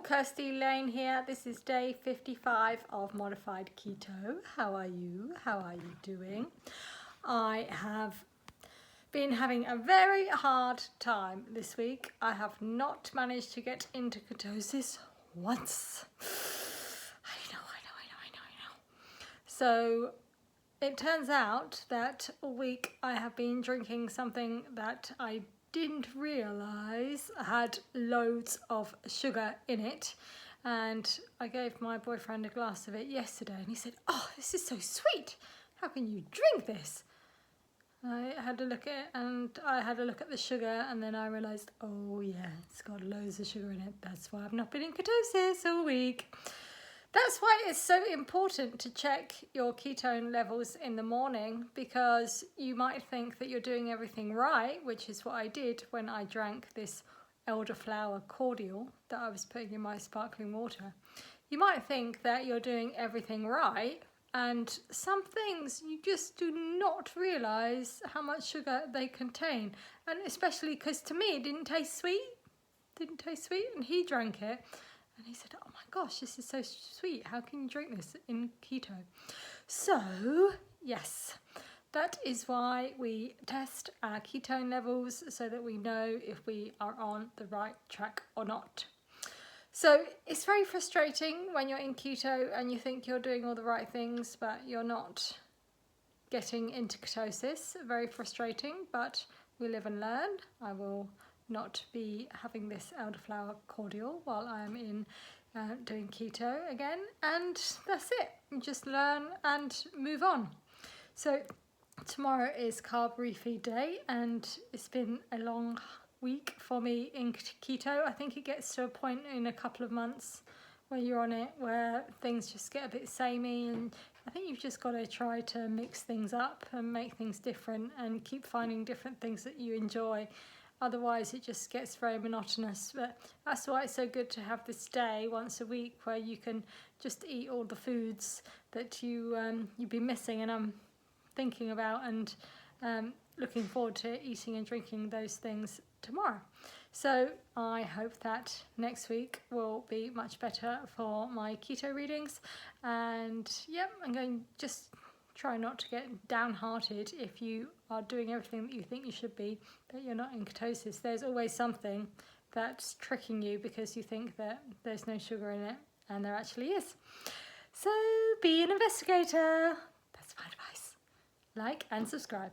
Kirsty Lane here. This is day 55 of Modified Keto. How are you? How are you doing? I have been having a very hard time this week. I have not managed to get into ketosis once. I know. So it turns out that all week I have been drinking something that I didn't realise had loads of sugar in it, and I gave my boyfriend a glass of it yesterday and he said, "Oh, this is so sweet, how can you drink this?" I had a look at it and I had a look at the sugar, and then I realised, oh yeah, it's got loads of sugar in it. That's why I've not been in ketosis all week. That's why it's so important to check your ketone levels in the morning, because you might think that you're doing everything right, which is what I did when I drank this elderflower cordial that I was putting in my sparkling water. You might think that you're doing everything right, and some things you just do not realise how much sugar they contain. And especially because to me it didn't taste sweet, and he drank it. And he said, "Oh my gosh, this is so sweet. How can you drink this in keto?" So, yes, that is why we test our ketone levels so that we know if we are on the right track or not. So it's very frustrating when you're in keto and you think you're doing all the right things, but you're not getting into ketosis. Very frustrating, but we live and learn. I will not be having this elderflower cordial while I'm in doing keto again, and that's it. Just learn and move on. So tomorrow is carb refeed day, and it's been a long week for me in keto. I think it gets to a point in a couple of months where you're on it where things just get a bit samey, and I think you've just got to try to mix things up and make things different and keep finding different things that you enjoy. Otherwise it just gets very monotonous. But that's why it's so good to have this day once a week where you can just eat all the foods that you've been missing, and I'm thinking about and looking forward to eating and drinking those things tomorrow. So I hope that next week will be much better for my keto readings. And yep, I'm going to just try not to get downhearted if you are doing everything that you think you should be, that you're not in ketosis. There's always something that's tricking you because you think that there's no sugar in it, and there actually is. So be an investigator. That's my advice. Like and subscribe.